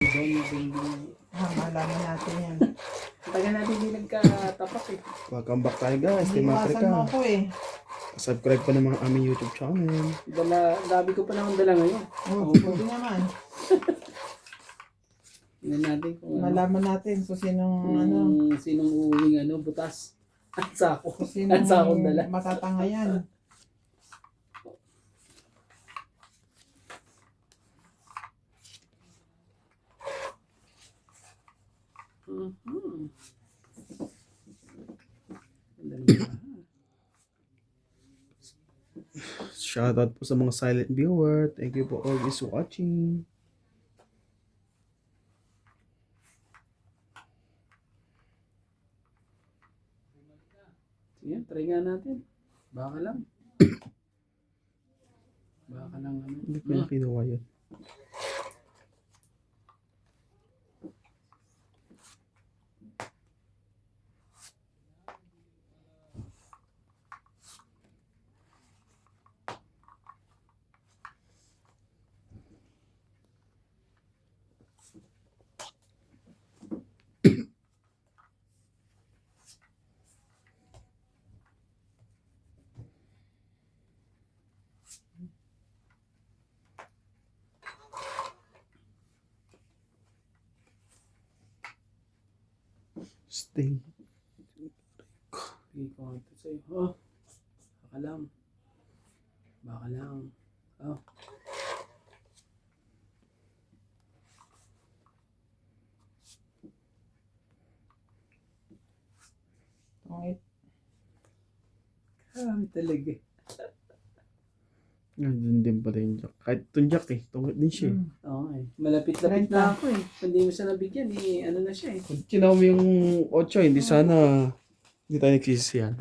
Doña Binding. Malaman natin yan. Tagal natin hindi nagkatapak eh. Welcome back tayo guys. Kay Iniwasan mo Matrika. ako eh. Subscribe pa ng mga aming YouTube channel. Gabi ko pa lang ang dala ngayon. Oo, pwede naman. Tingnan natin kung Malaman natin kung sinong sinong uuwing butas. At sako. kung At sakong sinong dala. matatangayan. Shoutout po sa mga silent viewer. Thank you for always watching. Sige, try nga natin. Baka lang. Baka lang Hindi ko na kinuha yun. Stay. Bigay ko ito sa'yo. Oh, baka lang. Baka lang. Oh. Tungit. Kami talaga. Ayun din pala yung jack. Kahit itong jack eh. Tungkot din siya eh. Oo eh. Malapit-lapit na ako eh. Hindi mo siya nabigyan eh. Ano na siya eh. Kung kinaw mo yung 8, hindi sana hindi tayo nagsisisiyan.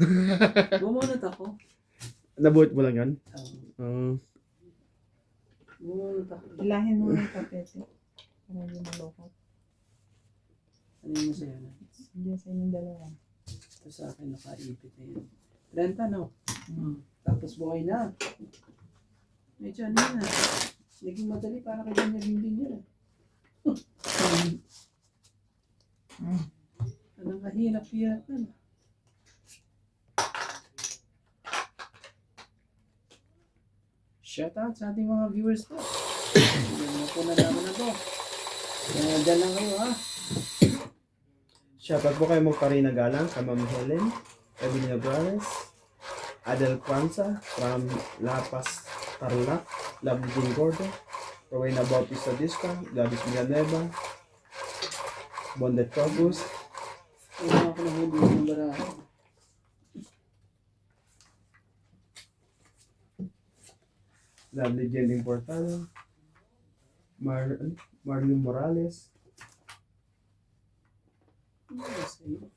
Bumunot ako. Nabuhat mo lang yan? Bumunot ako. Ilahin mo yung tapete. Para hindi malokot. Ano yung masaya na? Hindi sa inyong dalawa. Ito sa akin nakaipit na yun. 30 no? Tapos buhay na. Medyo ano yun naging madali para kay Doña Binding yun Anong kahirap-hirap na. Shout out sa ating mga viewers po. Yan na po nalaman na to. Kaya dyan lang kayo ha. Shoutout po kay Magparina Galang, kay Ma'am Helen, Evelyn Abrales, Adel Kwanza, from Lapas, Tarlac, Lovely Jean Gordo, Rowena Bautista Disca, Gabis Villanueva, Bondet Cobus, Kaya ako nahuli ng barahan. Lovely Jen Importado, Marlene Morales, Ano sa'yo?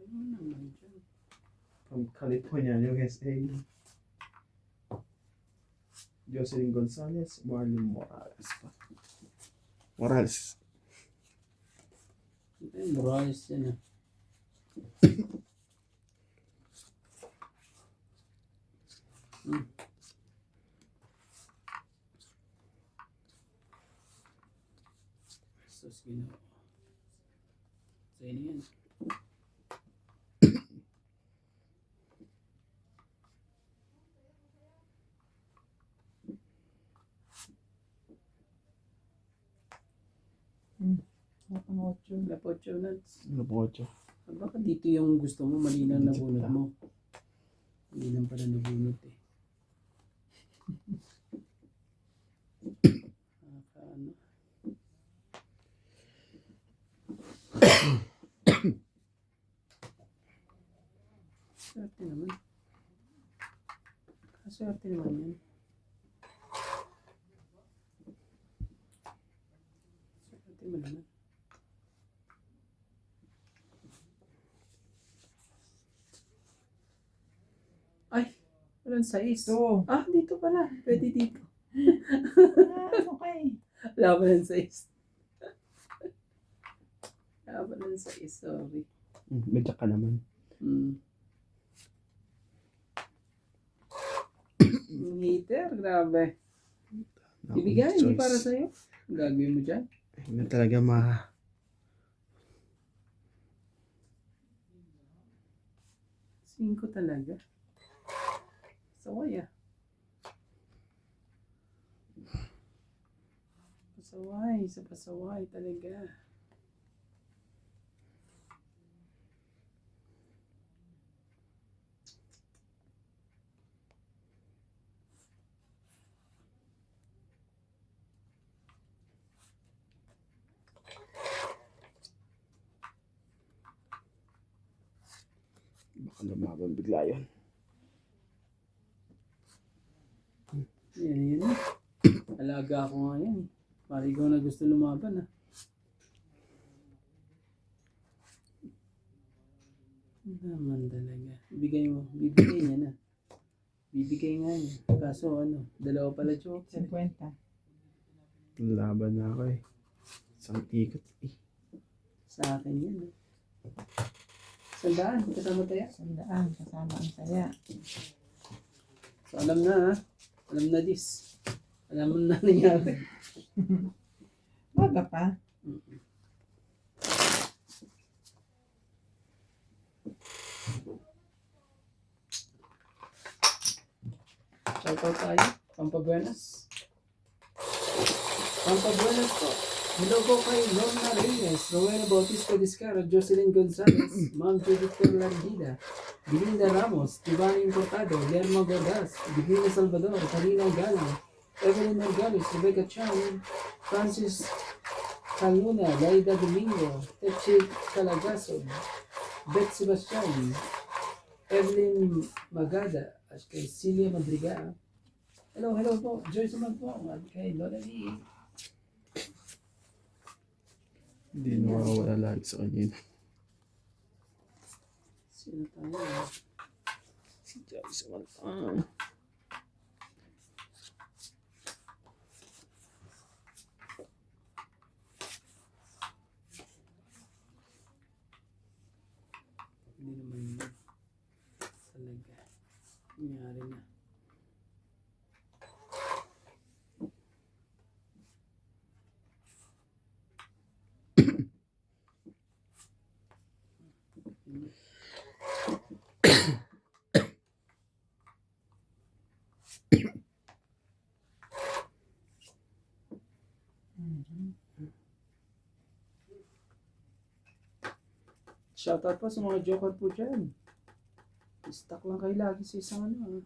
Ano naman dyan? from California, USA, Jocelyn Gonzalez, Marlene Morales. Morales. Ito yung Morales yan ah. Sus, ginawa. Sa'yo na yan. Lapocho nuts. Ano po ito? Baka dito yung gusto mo, mali na nabunot mo. Hindi lang pala nabunot eh. Ano? Swerte naman. Swerte naman yan. Swerte mo naman. Ay, walang size. Ito. Ah, dito pala. Pwede dito. Okay. Wala pa ng size. Wala pa ng size, sorry. Medyo ka naman. Hater, grabe. Ibigay, hindi para sa'yo. Ang gagawin mo dyan. Hindi talaga 5 talaga. Saway ah. Pasaway, sa pasaway talaga. baka lumaban bigla yun. Yan. Alaga ako nga yan. Parang ikaw na gusto lumaban ah. Naman talaga. Bibigay niya na. Bibigay nga niya. Kaso dalawa pala choke. 50. Laban na ako eh. Isang ikot eh. Sa akin yan ah. 100, kasama tayo. 100 kasama ang saya. So alam na ah. Alam na this. Alam mo na nangyari. Baga pa. Shoutout tayo. Pampabuenas. Pampabuenas po. Hello po kay Lorna Reyes, Rowena Bautista Discaro, Jocelyn Gonzalez, Ma'am Judith Perlandida, Belinda Ramos, Ivana Importado, Lerma Gordas, Divina Salvador, Karina Galang, Evelyn Morgales, Rebecca Chan, Francis Caluna, Laida Domingo, Teche Calagaso, Beth Sebastian, Evelyn Magada, at kay Celia Madrigal. Hello po, Joyce Magpong, at kay Lola Lee. Hindi nawawala lagi sa kanya yun. Sino tayo? Si Joyce Magpong. Hindi naman yun. Talaga. Nangyari na. Shoutout po sa mga joker po dyan. Stuck lang kayo lagi sa isang ah.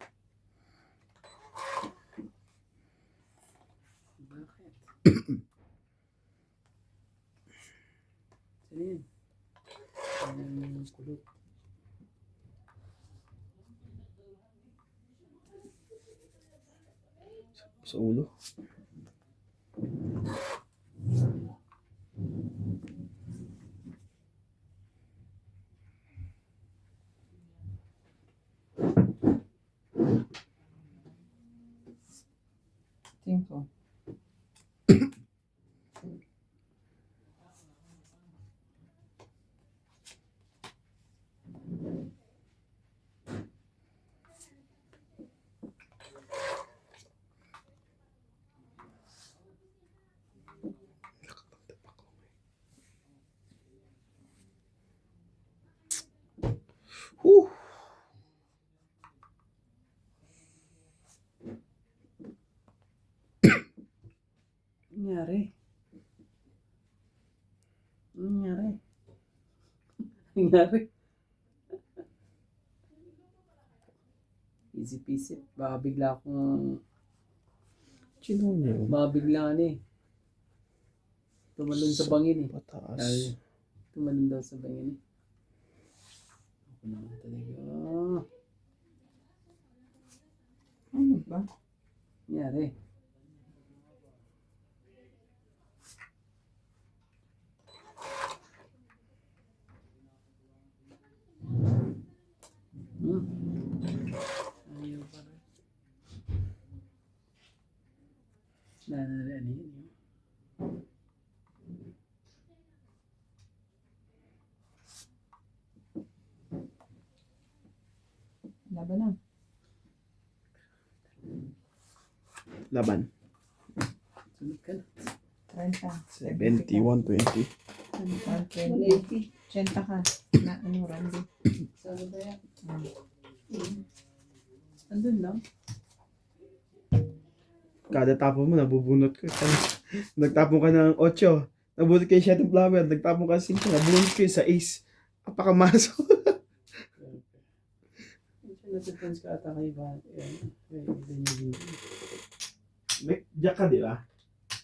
Bakit? Saan yun? Ang kulot. Sa ulo. Cinco. Whew. Nangyari? Nangyari? Nangyari? Easy peasy. Baka bigla akong... Sino niya yun? Baka bigla tumalon sa bangin Pataas. Ay, tumalon daw sa bangin Ako naman talaga. Ano ba? Nangyari? Ayaw pa rin. Nangyari yun. Laban na. Laban. Sunod ka na. 30. 71-20. 120. 80 ka. Na ano, Randy? Saan ba yan? Hmm. Andun lang. Kada tapon mo, nabubunot ko. Nagtapon ka ng 8. Nabunot kayo 7 flower. Nagtapon ka ng 5. Nabunot kayo sa ace. Apakamaso. Nasa-friends ka ata kay Van. May jack ka, di ba?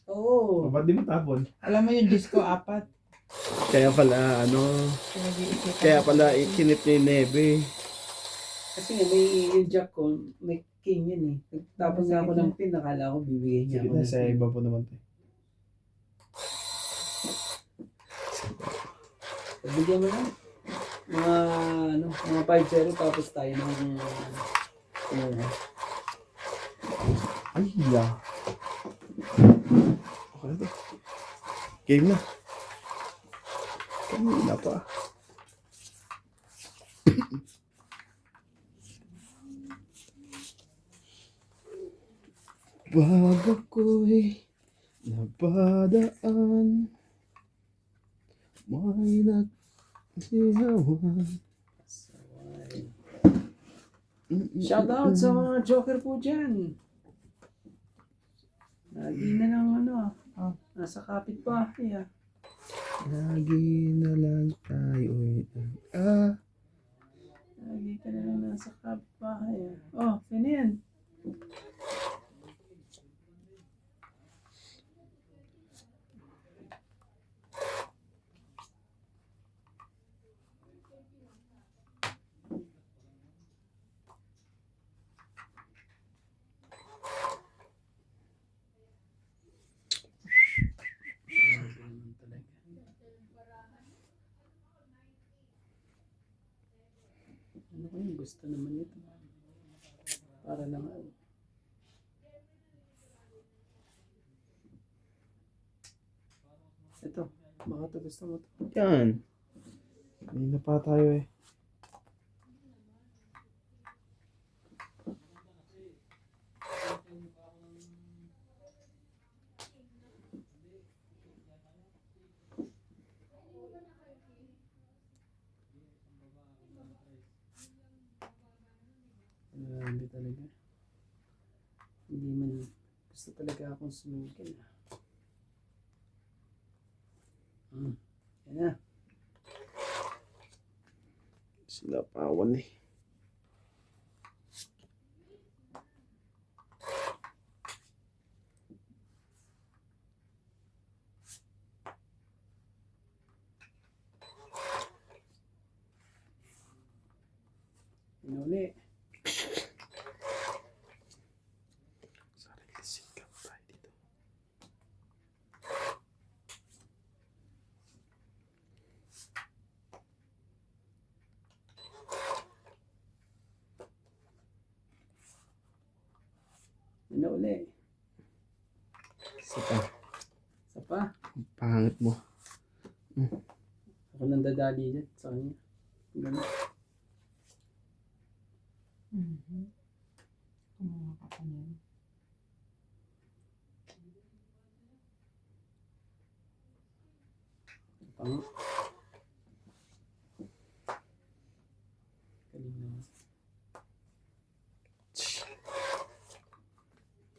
Oo. O, ba't di mo tapon? Alam mo yung disco 4. Kaya pala, Pinag-iisipan kaya ko. pala ikinip niya yung nebe. Kasi nga may yung jack ko, may king yun eh. Tapos nga ako ng pin, nakala ko bibigyan niya Sige ako na, ng sa pin. iba po naman tayo. Bigyan mo lang. Mga 5-0 tapos tayo ng Ay, hila. Okay na to. Game na. Kanina pa. Wag ako'y napadaan, may nagsihawan. shout out sa mga joker po dyan. Lagi na lang nasa kapitbahay ah. Lagi na lang tayo'y Lagi ka na lang nasa kapitbahay ah. Oh, sino yan? Ano ko yung gusto naman ito? Para lang ito, baka ito gusto mo to. Yan. Kanina pa tayo eh. Grabe talaga. Hindi man gusto talaga akong sunugin. Yan na. Sila pawan eh. Inuli. Sarili sikap tayo dito. Inuli. Isa pa. Isa pa. Ang pangit mo. Ako nang dadali dyan sa kanya. Ganun. Kumuha ka pa niyan. Pang. Galing naman.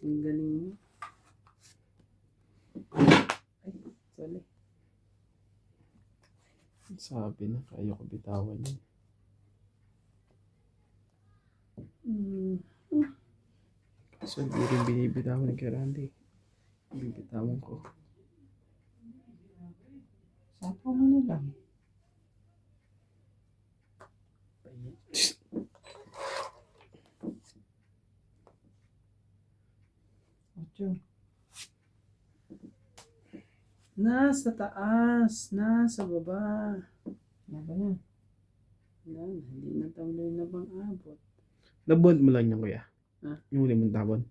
Ang galing mo. Ay, sorry. Sabi na, kaya ko bitawan yun. So, hindi rin binibitawan kay Randy. Bibitawan ko. Sapo mo na lang. Ocho. Nasa taas, nasa baba. Laban na. Yan, hindi na tuloy na bang abot. Nabuhat mo lang yan, kuya. Ha? Yung huli mong tabon.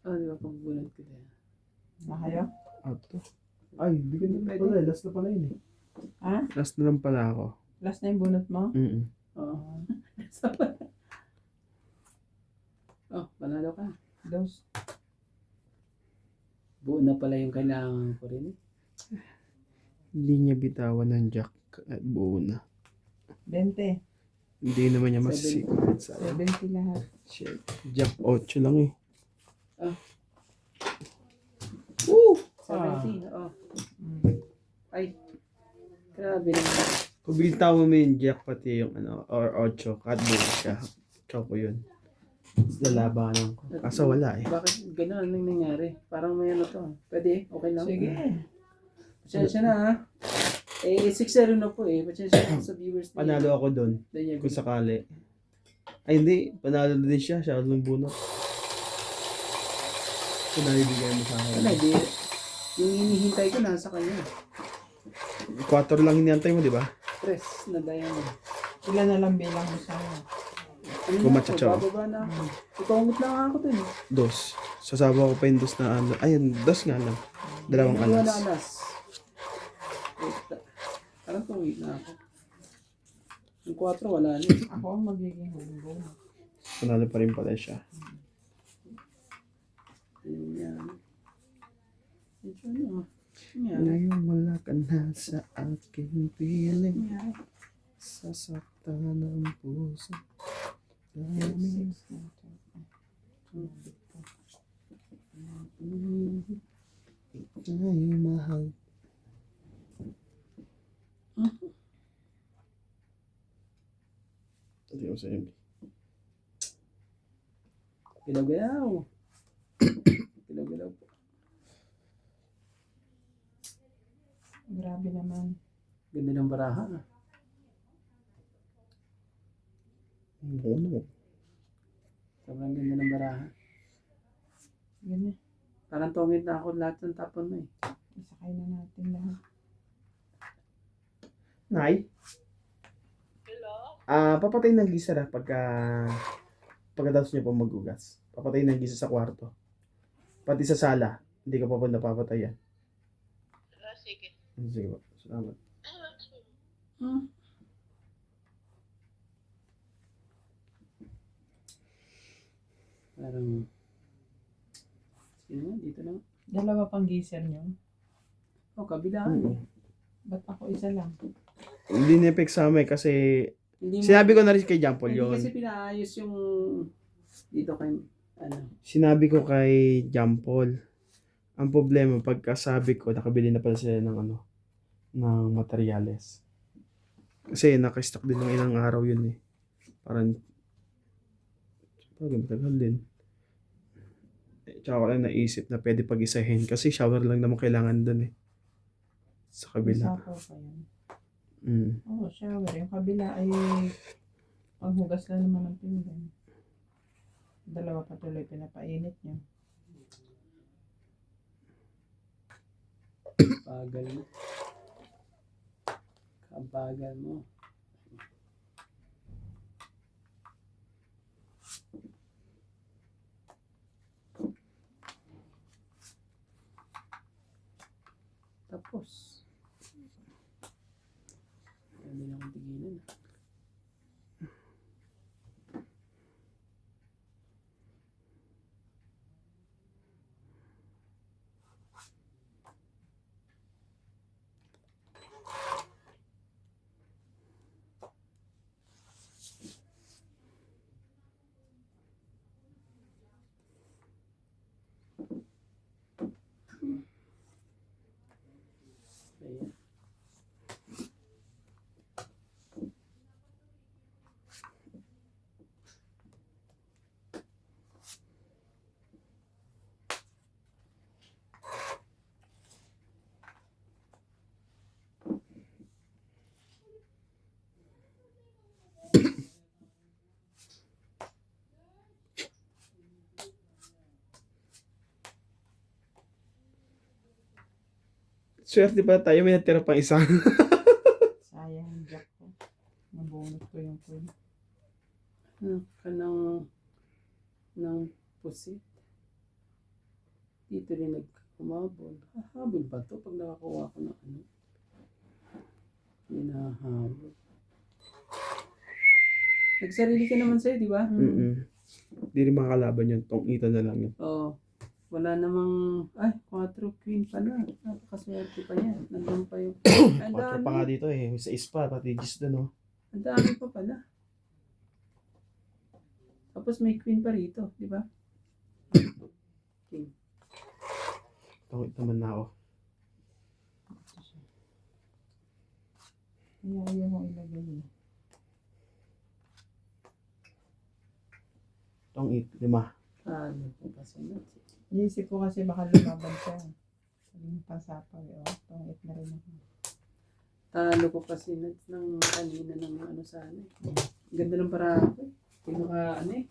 Di ba pagbunod ko din? Nakayo? Out to. Ay, hindi ka na Pwede. pala. Last na pala yun eh. Ha? Last na lang pala ako. Last na yung bunot mo? Oo. Oh, panalo ka. Dos. Buo na pala yung kailangan ko rin eh. Hindi niya bitawan ng jack at buo na. 20. Hindi naman niya masisikot. 70 lahat. Shit. Jack 8 lang eh. Woo! Ah. 17. Oh. Mm. Ay. Grabe naman. Kung bitaw mo yung jack pati yung or 8, kahit buo siya. Choco yun. Lalabanan ko. Kaso wala eh. Bakit gano'n ang nangyari? Parang may ano to. Pwede? Okay lang? Sige. Pasensya na ha. Eh, 6-0 na po eh. Pasensya na sa viewers. Panalo ako doon. Daniel. Kung sakali. Ay hindi. Panalo din siya. Siya lang bunot. Kung nalibigay mo sa akin. Wala, di. Yung hinihintay ko nasa kanya. 4 lang hinihantay mo, di ba? Press na diamond. Ilan na lang bilang mo sa'yo. Ano Kung na matchachaw. ako? Bababa na ako. Ipangot lang ako dun. 2. Sasabaw ko pa yung 2 na ano. Ayun, 2 nga lang. Dalawang Dalawa na alas. alas. Wait, parang tuwid na ako. Yung 4 wala na. Ako ang magiging hunggo. Panalo pa rin pala siya. Yan. Medyo ano. Yan. Ngayon wala ka na sa aking piling. Sasaktan ng puso. Dami. Ika'y mahal. Hindi ko sa'yo. Galaw-galaw. Galaw-galaw po. Grabe naman. Ganda ng baraha. Ano? Sobrang ganda ng baraha. Ganyan. Parang tungit na ako lahat ng tapon mo eh. Isakay na natin lahat. Nay? Hello? Papatay ng gisa pagkatapos niya po magugas. Papatay ng gisa sa kwarto. Pati sa sala. Hindi ka pa napapatayan. Sige. Sige po. Salamat. Parang... Sige nga, dito lang. Dalawa pang geyser nyo. Oh, kabilaan eh. Ba't ako isa lang? Hindi ni-effect sa amin kasi Hindi mo, sinabi ko na rin kay John Paul hindi yun. kasi pinaayos yung dito kay ano. Sinabi ko kay John Paul. Ang problema, pagkasabi ko, nakabili na pala sila ng ng materyales. Kasi naka-stock din ng ilang araw yun eh. Parang, matagal din. Tsaka ko lang naisip na pwede pag-isahin. Kasi shower lang naman kailangan dun eh. Sa kabila. Isa po pa yun. Oo, shower. Yung kabila ay panghugas lang naman ng pinggan. Dalawa pa tuloy pinapainit nyo. Bagal mo. Kabagal mo. Tapos. Hindi na akong tigilan. Ayan. Swerte pala tayo, may natira pang isa. Sayang yung jack ko. Nabunot ko yung coin. Ka ng pusit. Dito rin nagkumabol. Hahabol ba to pag nakakuha ko ng ano? Hinahabol. Nagsarili ka naman sa'yo, di ba? Hindi rin makakalaban yun. Tong ito na lang yun. Oo. Wala namang, ay, 4 queen pa na. Napakaswerte pa yan. Nandun pa yung, ang 4 pa nga dami. dito eh. Sa ispa, pati gis doon oh. Ang dami pa pala. Tapos may queen pa rito, di ba? King. Tawid naman na ako. Kaya ayaw mo ilagay eh. Itong 5. Ano po kasi na. Iisip ko kasi baka lumaban siya. Sabi mo pansapaw eh. Oh, pangit na rin ako. Talo ko kasi ng kanina ng ano sana eh. Ganda ng paraan ko eh.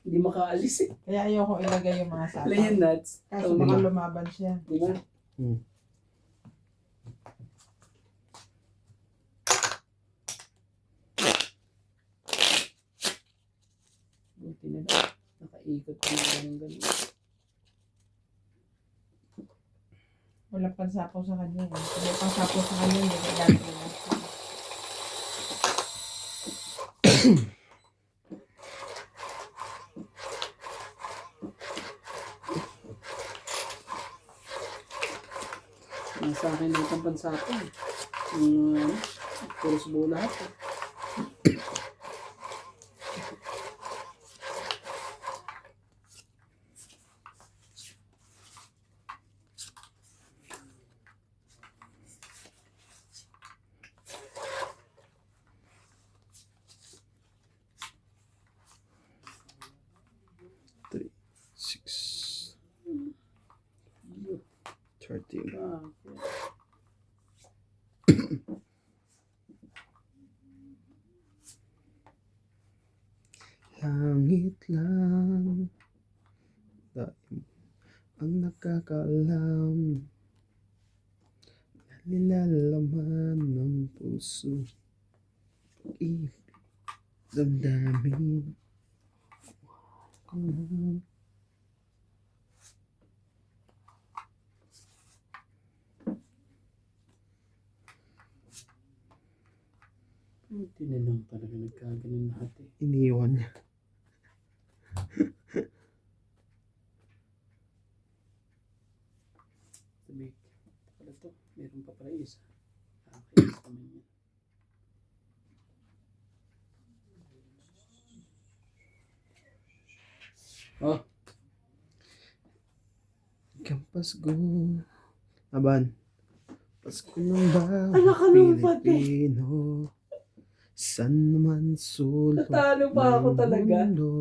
Hindi makaalis eh. Kaya ayaw ko ilagay yung mga sapaw. Plain nuts. Kaso Oh, baka diba? lumaban siya. di ba? Hmm. Buti na lang. Nakaikot ko na ng ganun. Wala pansapaw sa kanya. Eh. Kung may pansapaw sa kanya, hindi ko ilagay na. Nasa akin na itong pansapon. Puro subo lahat eh. Three, 6, 13. Ah, Langit lang daim ang nakakaalam, nilalaman ng puso, pag-ibig, damdamin ko na. Hindi na lang talaga nagkaganon lahat eh. Iniwan niya. Sabi, pala to, meron pa pala isa. Nakakainis naman yan. Oh, Pasko, aban, Pasko ng bawat Ala ka naman, pati. Pilipino, san naman sulok natalo pa ako ng talaga. mundo,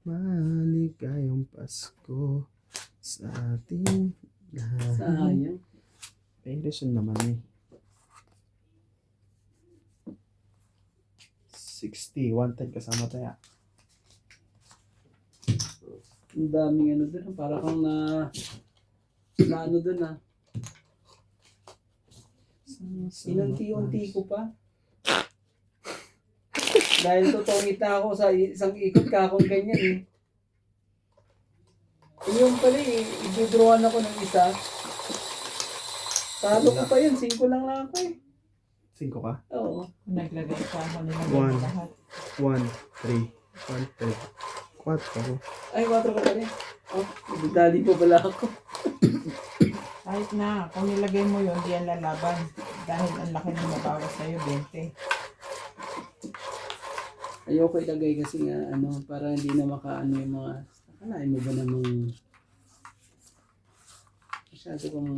maligayang Pasko sa ating lahat. Sayang. May reason naman eh. 60, 110 kasama tayo. Ang daming ano doon. Para kang na ano doon ah. Inunti-unti ko pa. Dahil totongit na ako sa isang ikot ka akong ganyan eh. Yung pala eh, i-drawan ako ng isa. Talo ko pa yun, 5 lang ako eh. 5 ka? Oo. Kung naglagay ka ako nilagay One. mo lahat. 1, 3, 1, 3, 4. Ay, 4 ka pa rin. Oh, dali pa pala ako. Kahit na, kung nilagay mo yun, di yan lalaban. Dahil ang laki ng mabawas sa'yo, 20. Ayoko ilagay kasi nga, ano, para hindi na makaano yung mga, akalain mo ba namang, masyado kong,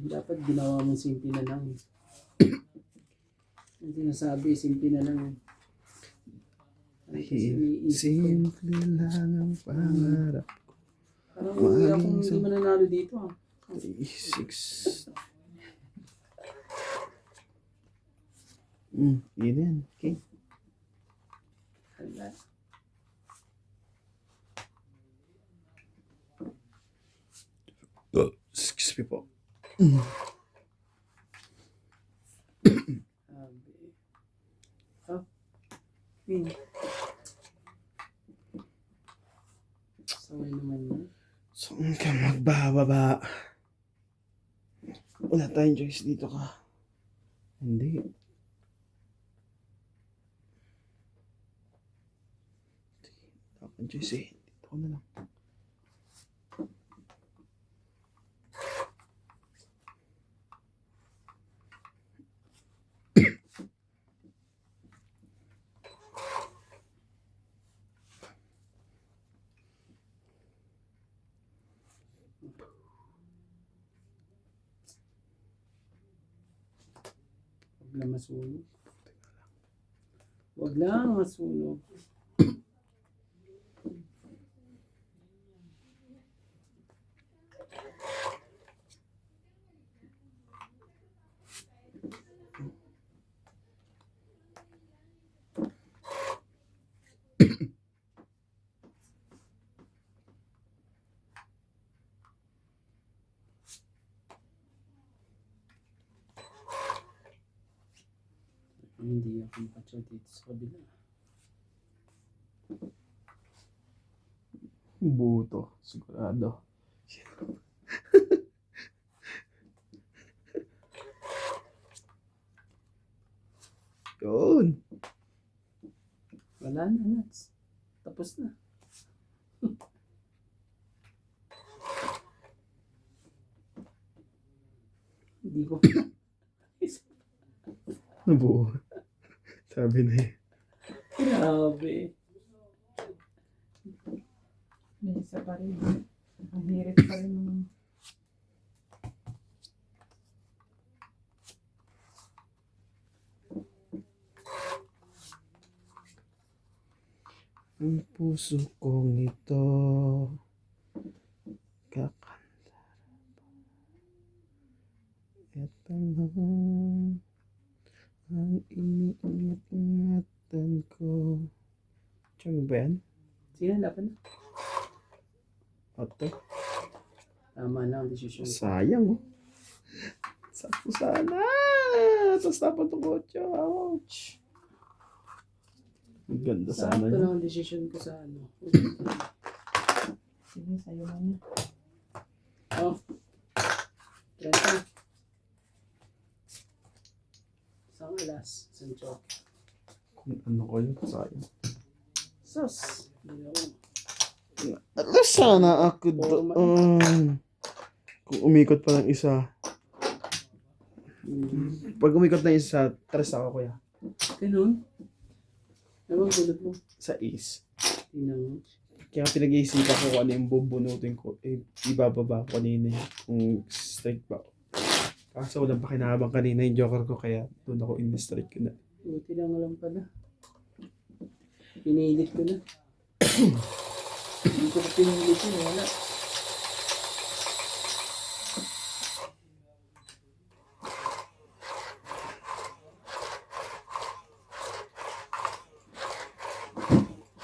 dapat ginawa mong simple na lang. Ang sinasabi, simple na lang. Ay, kasi iniisip ko. Simple lang ang pangarap. Parang uwi akong hindi mananalo dito ah. 6. Yun yan. Okay. Hala. Excuse me po. Sabi. Oh. Queen. Saway naman yun. Saan ka magbababa? Wala tayong choice dito ka. Hindi. Wala akong choice eh. Dito ko na lang. Huwag lang masunog. Huwag lang masunog. Hindi ako makatsa dito sa kabila. Buto, sigurado. Yun. Wala na, Nats. Tapos na. Hindi ko. Nabuo. Sabi na eh. Grabe. May isa pa rin. Ang hirit pa rin ng Ang puso kong ito kakanta. Ito na ang iniingatan ko. Tiyan ba yan? Sige, laban na. Oto. Tama na ang desisyon ko. Sayang oh. Sakto sana. Tapos dapat ang kotse. Ouch. Ang ganda sana Sakto niya. lang ang desisyon ko sa ano. sige, sa'yo na niya. Oh. 30. Isang alas. Isang choke. Kung ano ko yun, sayang. Sus. Hindi ako. Alas sana ako doon. Kung umikot pa ng isa. Pag umikot na isa, tres ako kuya. Ganun. Ewan gulot mo. Sa ace. Tingnan mo. Kaya pinag-iisipan ko kung ano yung bubunutin ko. Eh, ibababa ko kanina eh, kung straight ba. Kaso walang pakinabang kanina yung joker ko kaya doon ako in-straight ko na. Buti lang alam pala. Pinilit ko na. Hindi ko pa pinilit yun. Wala.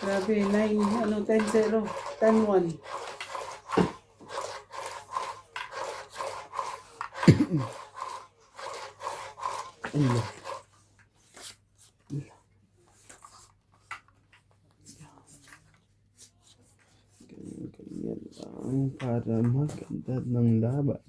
Grabe, 10-0, 10-1. Ano? Ganyan lang para maganda ng laban.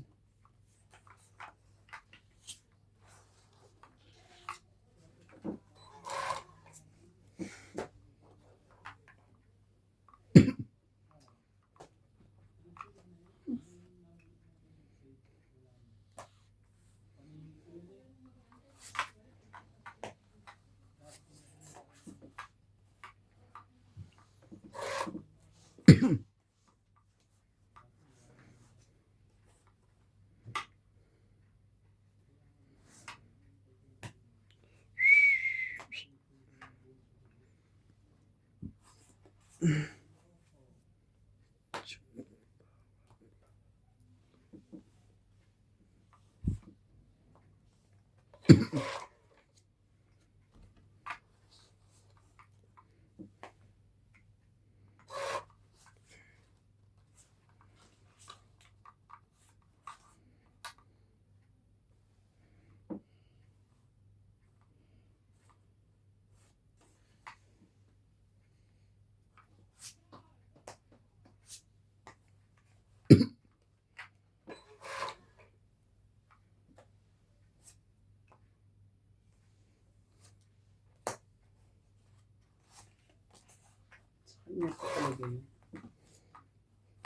Kanya ko talaga yun.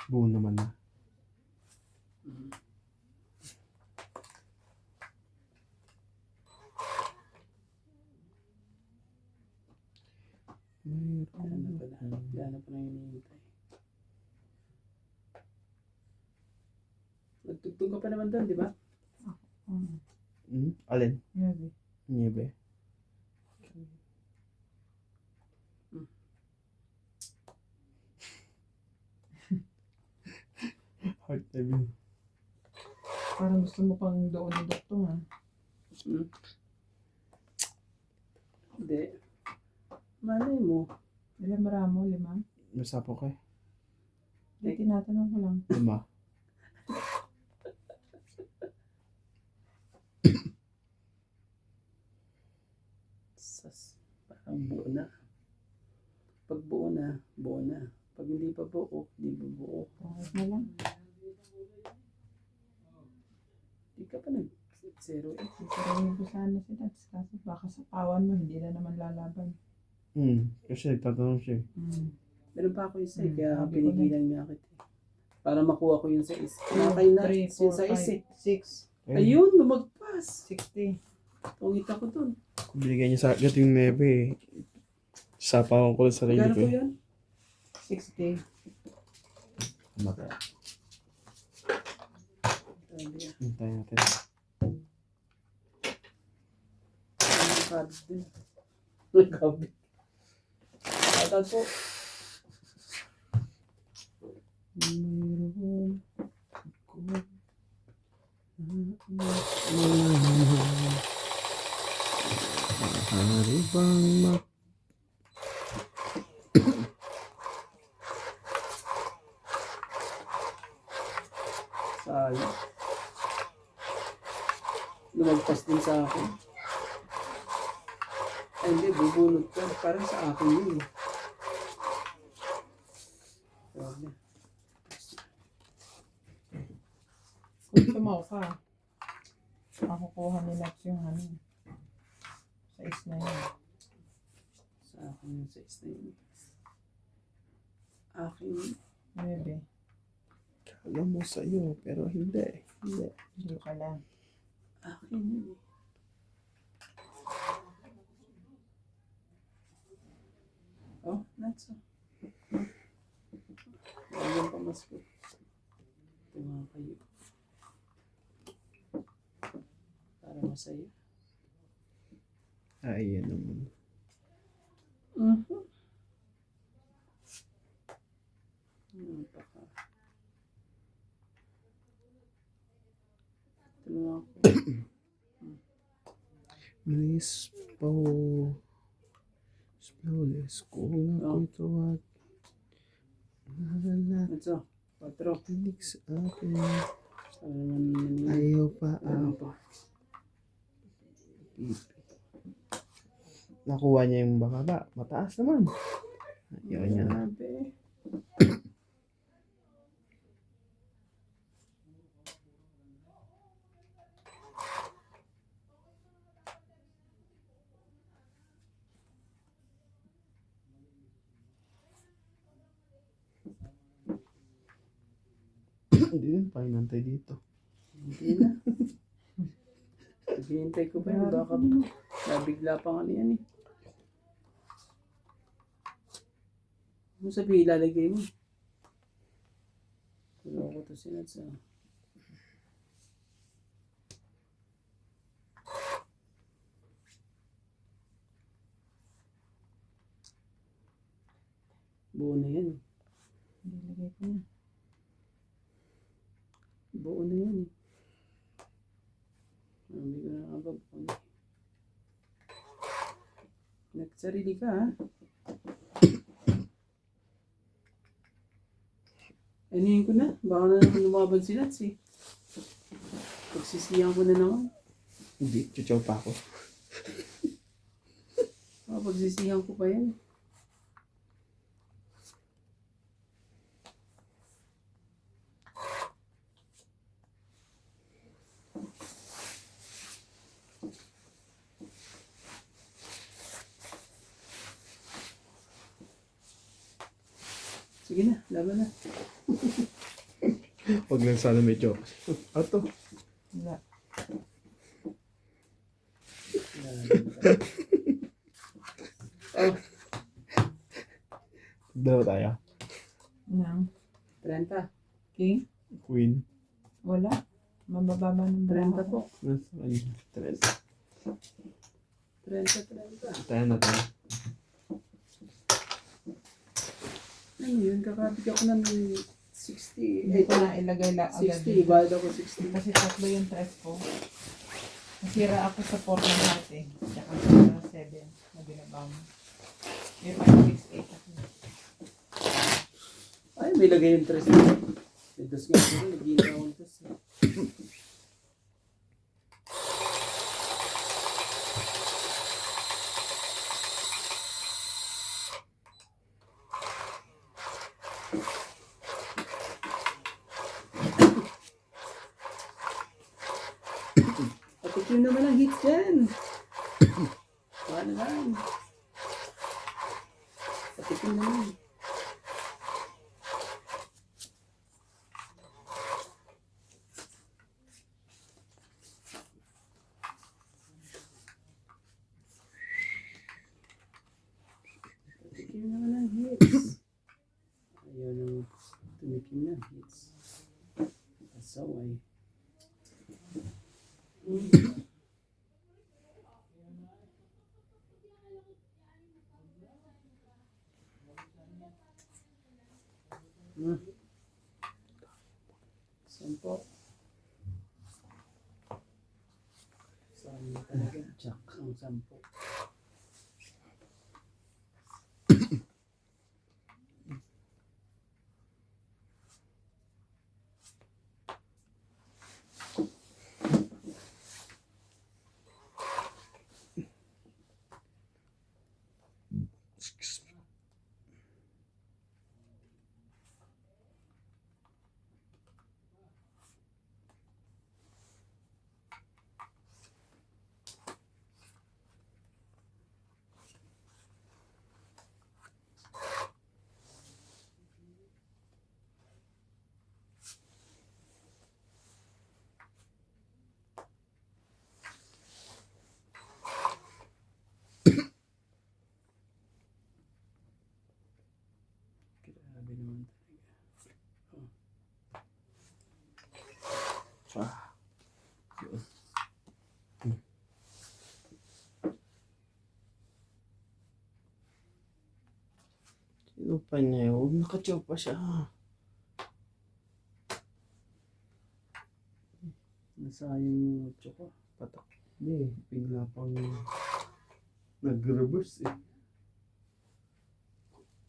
Buo naman na. Wala na pala. Wala na pala yung hinihintay. Nagtugtog ka pa naman doon, di ba? Mm. Alin? Maybe. Niya doon ni Duktong ah. Hindi. Malay mo. Ilan maramo? 5? Basta po kayo. Hindi, tinatanong ko lang. 5. Sas. Parang buo na. Pag buo na, buo na. Pag hindi pa buo, hindi pa buo. Kahit na lang. Hindi ka pa nag-0-8. Sisirayin ko sana si Dats. Kasi baka sa pawan mo, hindi na naman lalaban. Kasi nagtatanong siya. Meron pa ako isa eh, kaya sabi ko pinigilan niya ako. Para makuha ko yung 6. Nakakay na, 3, yung 4, 6 eh. 5, 6. Ayun, lumagpas. 60. Tungit ako dun. Binigay niya sa agad yung 9 eh. Sapawan ko lang sa sarili Magkano ko po eh. yun? 60. Maka. Sabi niya. Hintayin natin. Nagkabit din. Nagkabit. Atad po. Mayroon ako. Maaari bang Sayang. Lumagpas din sa akin. Ay hindi, bubunot ka. Parang sa akin yun eh. Sabi. Kung tumaw ka, makukuha ni Lax yung ano. Sa is na yun. Sa akin yung 6 na yun. Akin. 9. Alam mo sa'yo, pero hindi. Hindi. Hindi ka lang. Akin yun eh. Oh, nuts oh. Ayan pa mas ko. Ito mga kayo. Para masaya. Ay, yan naman. Ano pa ka? Ito na ako. Bilis pa ho. Flawless kung ako'y tawag. Nahalala. Ito. 4. Tinig sa akin. Ano naman Ayaw pa Ano ako. pa? Nakuha niya yung baka mataas naman. Ayaw niya. Grabe. Hindi din pa inantay dito. Hindi na. Naghihintay ko pa yun. Baka nabigla pa nga niyan eh. Ano sabihin ilalagay mo? Wala ko to sinad sa... Buo na yan. Nilagay ko na. Buo na yan eh. Hindi ko na nakabag. Nagsarili ka ha. Anuhin ko na. Baka na naman lumabad si Nats eh. Pagsisiyan ko na naman. Hindi, chuchaw pa ako. Pagsisiyan ko pa yan. Sige na, laban na. Huwag lang sana medyo. Ato. Wala. Oh, Dalawa tayo. Nang 30. King? Queen. Wala. Mabababa ng 30 po. Nasa kanya. 30. Tayo na tayo. Ano yun? Kakabig ako ng 60. Hindi ko na ilagay agad. 60, bayad ako 60. Kasi tatlo yung tres ko. Nasira ako sa 4 ng hati. Tsaka sa 7 na binabaw mo. Yung 568 ako. Ay, may lagay yung tres na. Ito nga sila, naging akong tres. Patikim naman ang hits dyan. Paano lang? Patikim naman. Patikim naman ang hits. Ayaw nang tumikim ng hits. Asaway. Sampo. Saan talaga? Jack ang sampo. Grabe naman talaga. Ah. Sino pa niya yun? Nakachaw pa siya. Nasayang yung tsoko. Patak. Hindi, bigla pang nag-reverse eh.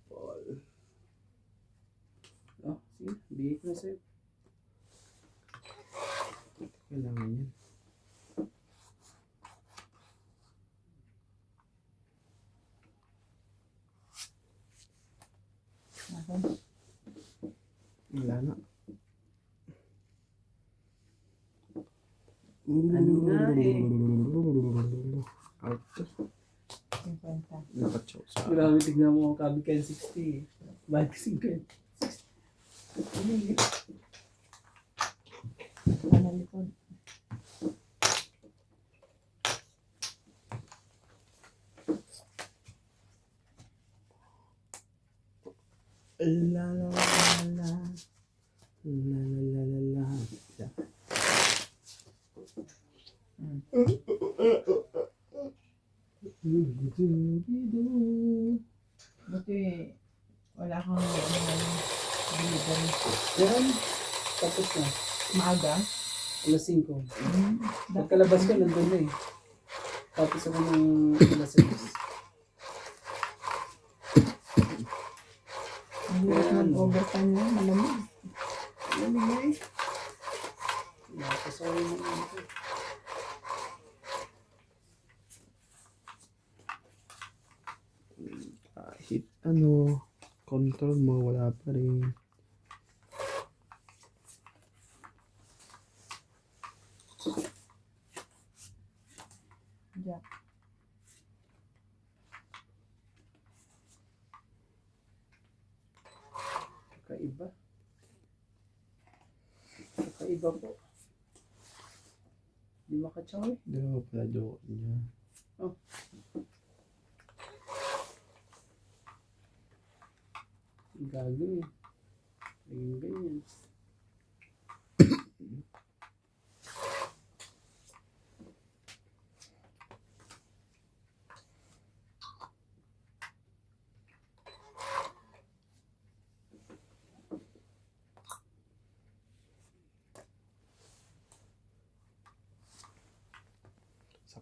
Paul. Oh, sige. Bigay ko na sa'yo. Kailangan yan. Ako. Wala na. Ano nga eh. Out. 50. Nakachaw sa... Grabe, tignan mo. Kabig ka 60. Bad 50. Panalikod. La la la la. La la la la la. Buti wala kang delivery. Yan. Tapos na. Maaga. Alas 5. Dapat Pagkalabas ko, nandun na eh. Tapos ako ng alas 6. ang hirap mag-overtime na. Malamig. Lamig na eh. Nakasawa mo naman ito. Kahit ano, control mo, wala pa rin. Jack. Kakaiba. Kakaiba po. Di makatsaw eh. Dalawa pala joke niya. Gago eh. Naging ganyan.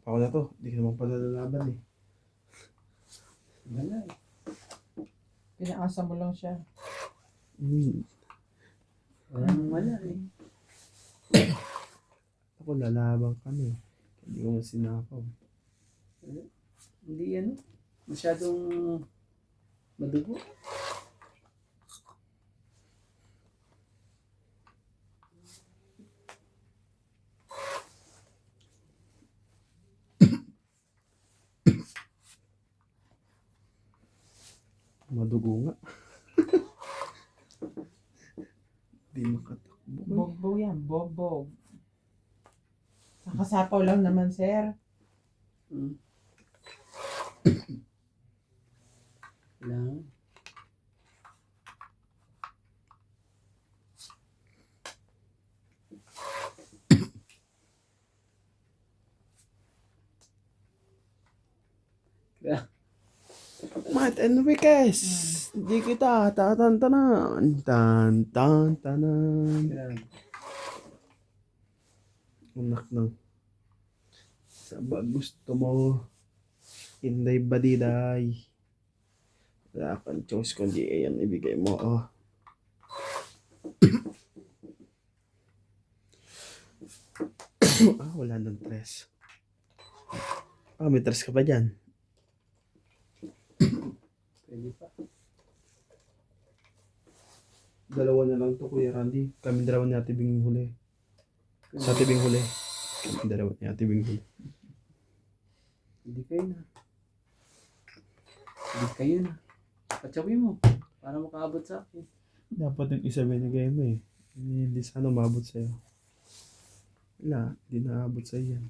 Kapaw na to. Hindi ka naman pala lalaban eh. Wala eh. Pinaasa mo lang siya. Wala eh. Ako lalaban kami. Hindi ko nga sinakaw. Hindi ano. Masyadong madugo. Madugo nga. Hindi makatakbo. Bogbog yan, bogbog. Nakasapaw lang naman, sir. Hmm. Lang. Mat and Wickes! Di kita tatantanan. Tan-tan-tanan. Grabe. Anak ng sa ba gusto mo inday badiday. Wala kang choice kundi ayan ibigay mo. Oh. Wala nang tres. May tres ka pa dyan. Pwede pa. Dalawa na lang to, Kuya Randy. Kami dalawa ni Ate Bing huli. Sa Ate Bing huli. Kami dalawa ni Ate Bing huli. Hindi kayo na. Hindi kayo na. Patsawi mo. Para makaabot sa akin. Dapat yung isa binigay mo eh. Hindi sana umabot sa'yo. Wala, hindi naabot sa'yo yan.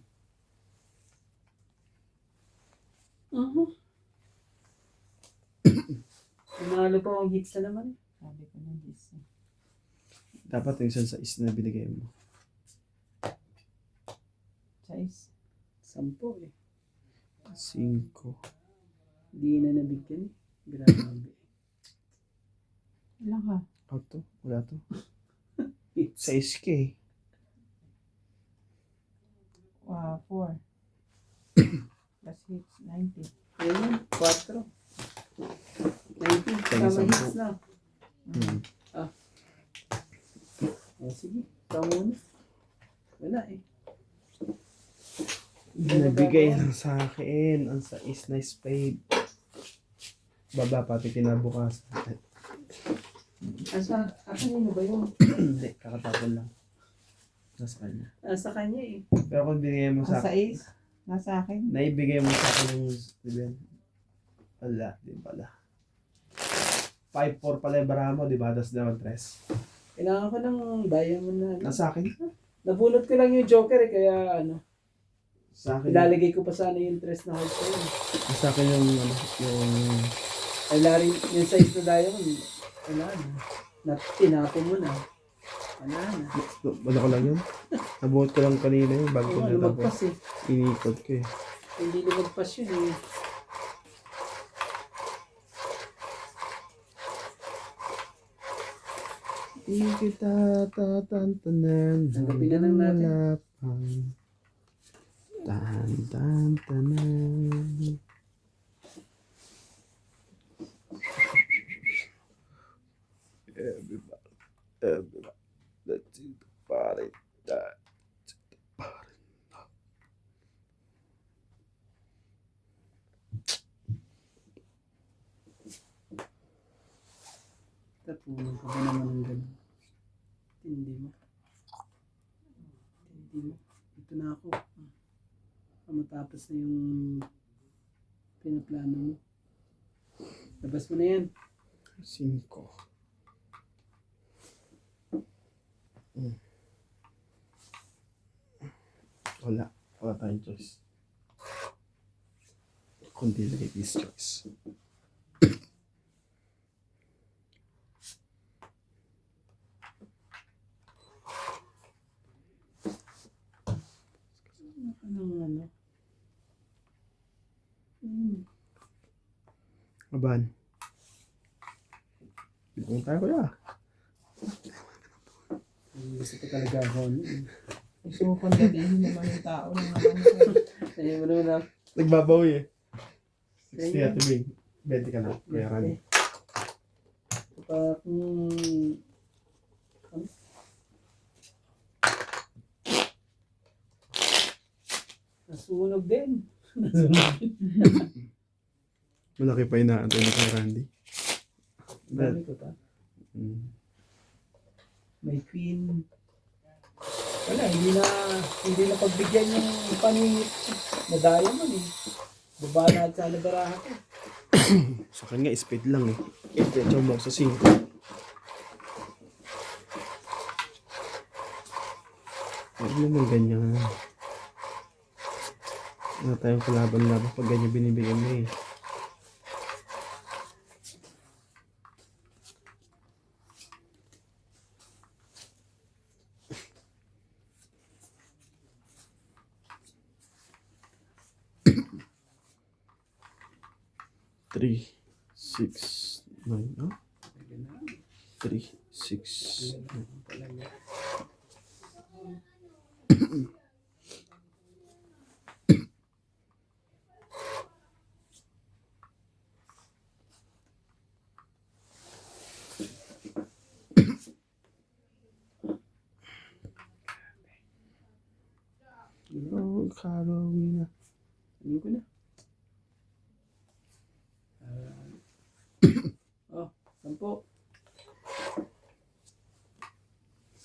Nanalo pa ang hits na naman. Sabi ko na this. Dapat yung isang sa is na binigay mo. Size. 10 eh. 5. Hindi na nabigyan eh. Grabe. Ilang ka? Out to? Wala to. Hits. 6K. 4. Plus hits, 90. Ayun, 4. 19. Kaya Tama 10. hits na. O sige. Ikaw muna. Wala eh. Nabigay lang sa akin. Ang sa is na spade. Baba pati kinabukas. Kanino ba yun? Hindi, kakatapon lang. Nasa kanya. Sa kanya eh. Pero kung binigay mo Ang sa akin, size, nasa akin. naibigay mo sa akin yung Steven. Wala, di pala. 5-4 pala yung bara mo, di ba? Tapos naman 3. Kailangan ko ng diamond na. Nasa akin? Nabunot ko lang yung joker eh. Kaya ano. Sa akin. Ilalagay ko pa sana yung tres na heart ko yun. Sa akin yung, yung Ay lari, yung size na diamond. Wala na. Tinapon mo na. Wala na. Wala ko lang yun. Nabuhat ko lang kanina yun bago ko Oo, natapos. lumagpas eh. Inikot ko eh. Hindi lumagpas yun eh. Di kita tatantanan. Tanggapin na lang natin. Wala pang tatantanan. Everybody, let's see the party. Tapunan ka ba naman ng ganun? Hindi mo. Hindi mo. Ito na ako. Matapos na yung pinaplano mo. Labas mo na yan. 5. Wala. Wala tayong choice. Kundi lagi this choice. Anong ano? Aban. Bigong tayo kuya. Gusto ko talaga ako. Isukundadihin naman yung tao ng naman. Ayun mo naman na. Nagbabawi eh. Kaya 60 Ate Bing. 20 ka na. Kuya Randy. Kapag nasunog din. Malaki pa inaantay ni Kuya Randy. Dami ko pa. Mm. May queen. Wala, hindi na pagbigyan yung paningit na diamond eh. Baba na sa alabaraha ko. Sa kanya, speed lang eh. Ito mo sa 5. Huwag naman ganyan. Wala tayong kalaban-laban pag ganyan binibigyan mo eh. Three, 6, 9, no? 3, 6, oh, Halloween na. Ano ko na? Oh, 10.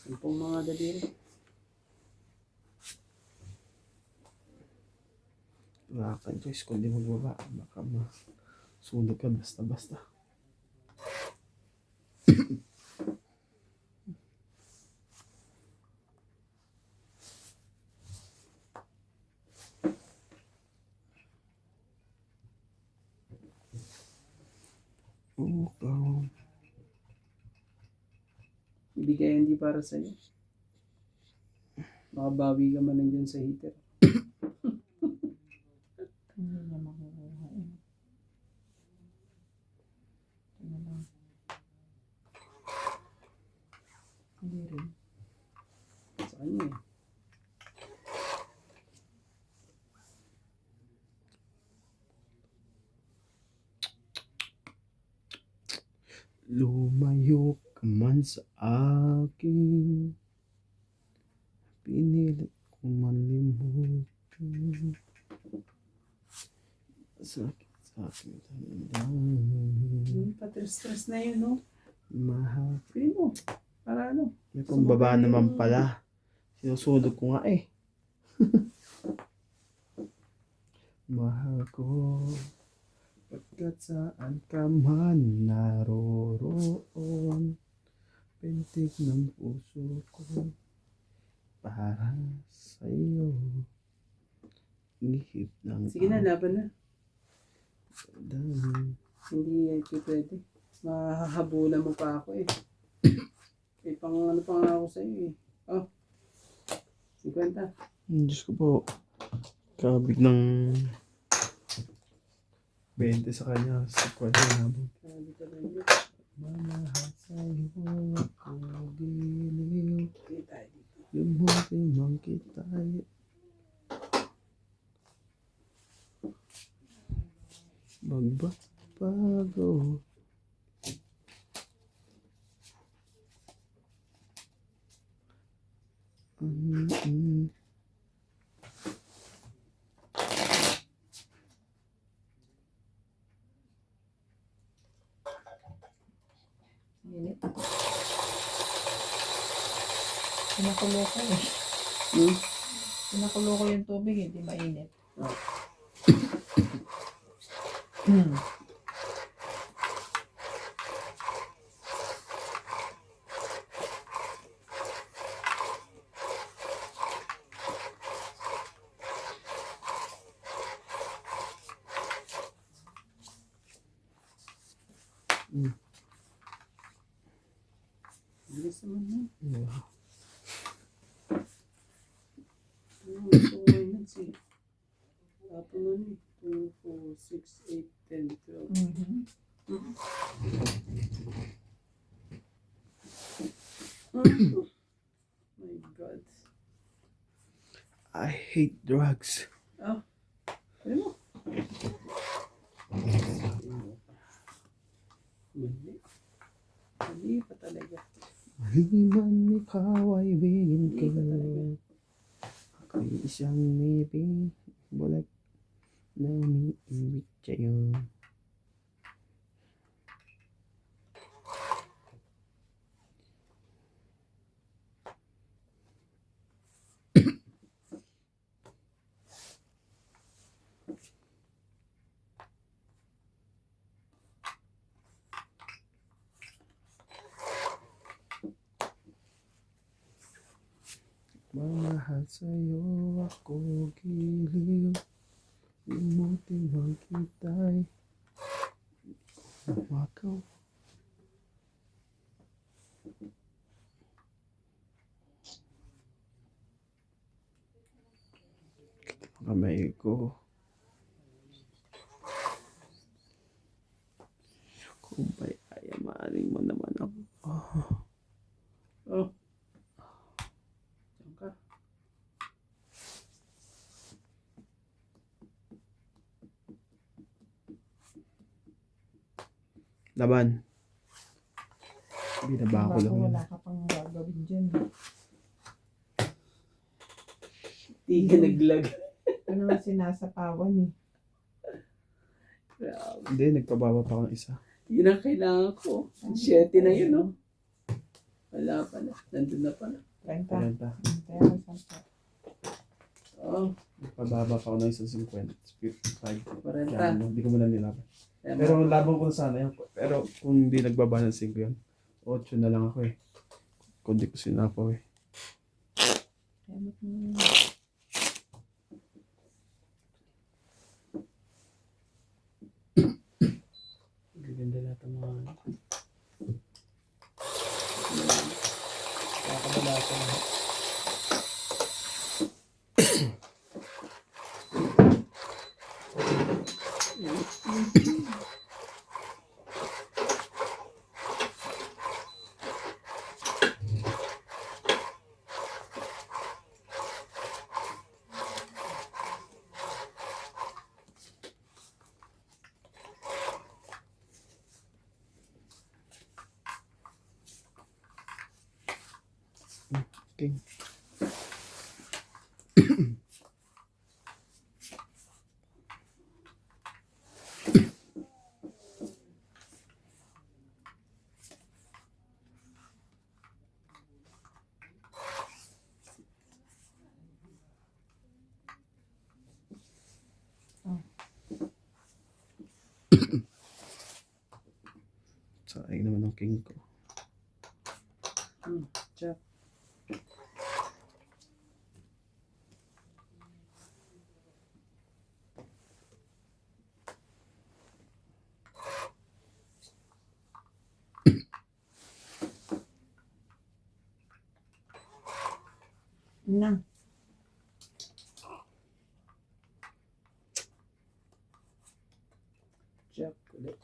10 mga daliri. Wala kang choice kundi magbaba. Baka masunog ka basta-basta. Oh, Hindi kaya hindi para sa'yo. Makabawi ka man nandiyan sa heater. Hindi niya makukuha eh. Ano lang. Hindi rin. Sa kanya eh. lumayo ka man sa akin. Pinilit ko malimutan. Sakit sa aking damdamin. Patres-tres na yun, no? Mahal. Pili mo. Para ano? May pambaba naman pala. Sinusunod ko nga eh. Mahal ko. Pagkat saan ka man naroroon, pintig ng puso ko para sa'yo. Ngihip ng Sige na, laban na. dami. Hindi ito pwede. Mahahabulan mo pa ako eh. Eh, pang ano pa nga ako sa'yo eh. Oh. 50. Diyos ko po. Kabig ng 20 sa kanya. Sa kwadyo nabog. Grabe ka rin yun. Mamahal sa'yo ako giliw. Okay, tayo dito. Lumuti man kita. Magbabago. Init. Pinakulo ko eh. Hmm? Pinakulo ko yung tubig, hindi mainit. Oh. Bilis naman yun. Ito minutes eh. Tapos ano eh. 2, 4, 6, 8, 10, 12. Oh my God. bags. Oh. Ano mo? Mali. Mali pa talaga. Liman ikaw ay bigin ko. Mali pa talaga. Ako'y isang niping bulag na umiibig sa'yo. Mamahal sa'yo ako giliw. Limutin mo kita'y makaw. Kamay ko. Kung ba'y ayamanin mo naman ako. Oh. Diyan ka. Laban. Binaba ko Baka lang. wala ka pang gagawin dyan. Di ka naglag. Ito naman sinasapawan eh. Grabe. Hindi, nagpababa pa ako ng isa. Yun ang kailangan ko. Ang 7 na yun, no? Wala pala. Nandun na pala. 30. Talenta. Kaya ko sa Oh. Nagpababa pa ako ng isang 50. 55. 40. Kaya hindi ko muna nilaban. Pero laban ko sana yan. Pero kung hindi nagbaba ng 5 yun, 8 na lang ako eh. Kung di ko sinapaw eh. Kaya ba't mo Gaganda lahat ang mga ano. Kakabalatan lahat. Okay. Sayang naman ang king ko. Check. na? Check ulit.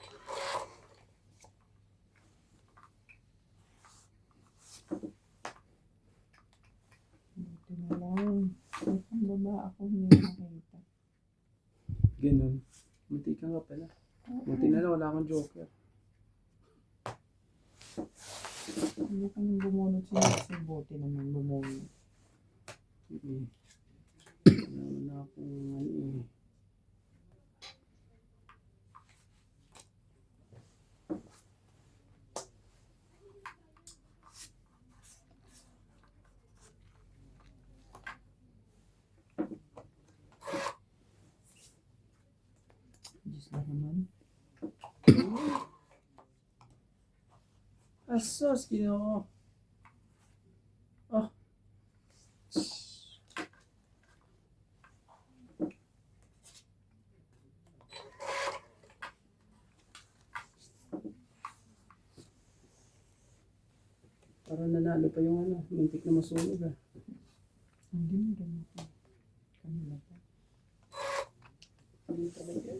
Buti na lang. Ang baba ako hindi nakita. Ganun. Munti ka nga pala. Buti na lang wala akong joker. Hindi ka nang bumunot si Nancy. Buti naman bumunot. Wala na akong ano eh. Diyos na naman. Asos, Ginoo. Oh. Parang nanalo pa yung ano, muntik na masunog ah. Hindi mo rin ako. Kanina pa. Hindi talaga.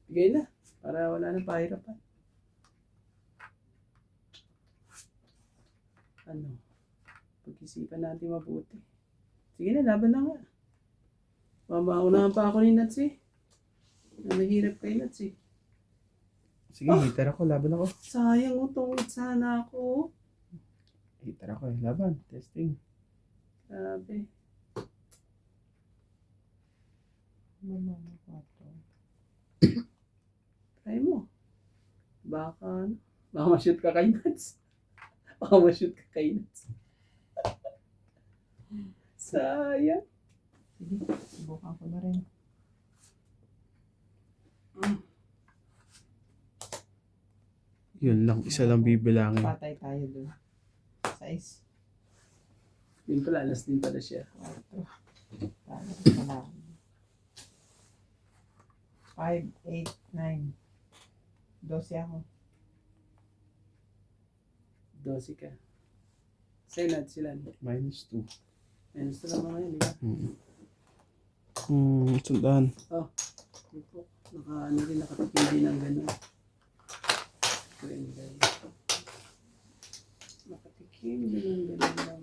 Bigay na, para wala nang pahirapan. Ano, pag-isipan natin mabuti. Sige na, laban na nga. Mamaunahan pa ako ni Nats eh. Mahirap kay Nats eh. Sige, hitter ako. Laban ako. Sayang o, tungkol sana ako. Hitter ako eh. Laban. Testing. Sabi. Wala na pa to. Try mo. Baka ano. Baka ma-shoot ka kay Nats. Baka ma-shoot ka kay Nats. Sayang. Sige, subukan ko na rin. Yun lang. Isa lang bibilangin. Patay tayo dun. 6. Din pala, alas din pala siya. 4. Tayo pala. 5, 8, 9. 12 ako. 12 ka. Sa'yo Nats sila. -2. Menos na lang mga yun, di ba? Sundan. Ito, ano rin, nakatipid din ng gano'n. Nakatikim din ng gano'n lang.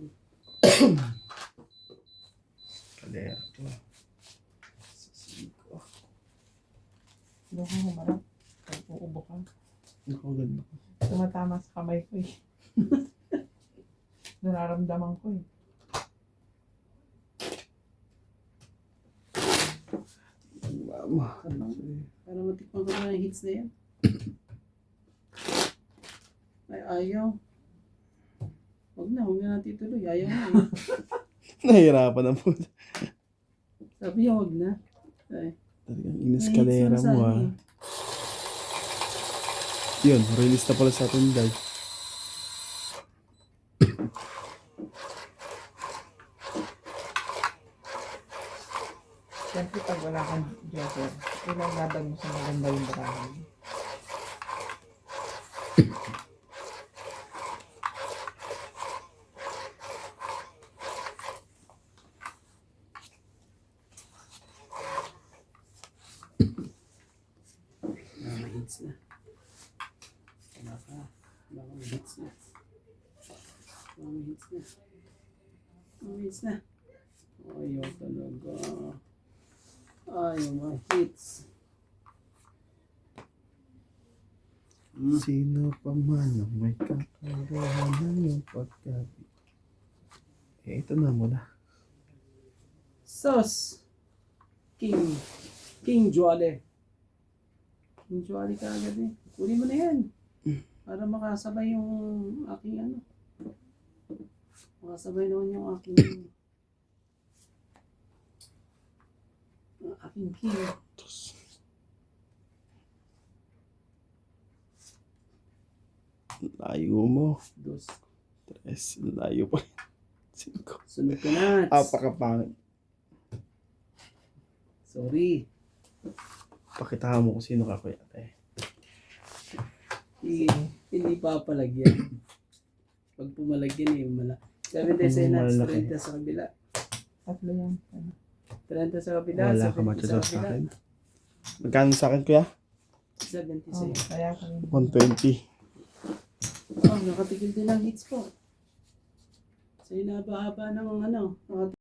Kalera to. Sisigo. Hindi ko humarap. Pag uubo ka. Nakaganda ko. Tumatama sa kamay ko eh. Nararamdaman ko eh. Mama. Para matikman ko na yung hits na yan. Ay, ayaw. Huwag na natin ituloy. Ayaw na eh. Nahirapan na po. Sabi niya, huwag na. Ay, Talagang ineskalera may hits na mo sa ah. akin Yun, release na pala sa atin guys. Siyempre pag wala kang joker, ilalaban mo sa maganda yung barahan. may hits na. Baka may hits na. May hits na. May hits na. Ayaw talaga. Ayaw mga hits. Sino pa man ang may kakaroon ng iyong pagkabi. Ito na muna. Sos. King Jolly. King Jolly ka agad eh. Kunin mo na yan. Para makasabay yung aking ano. Makasabay naman yung aking king. Layo mo. Dos. 3. Layo pa. 5. Sunod ka na. Apakapangit. Sorry. Pakitaan mo kung sino ka kuya ate. Hindi papalagyan. Pag pumalagyan eh, 70 na, Malaki. 30 sa kabila. 3 yan. 30 sa kabila, Wala ka 70 matcha sa sa kabila. akin. Magkano sa akin kuya? 70 Oh, sa'yo. kaya ko rin. 120. Oh, nakatigil din ang hits po. Sa'yo na haba ng ano,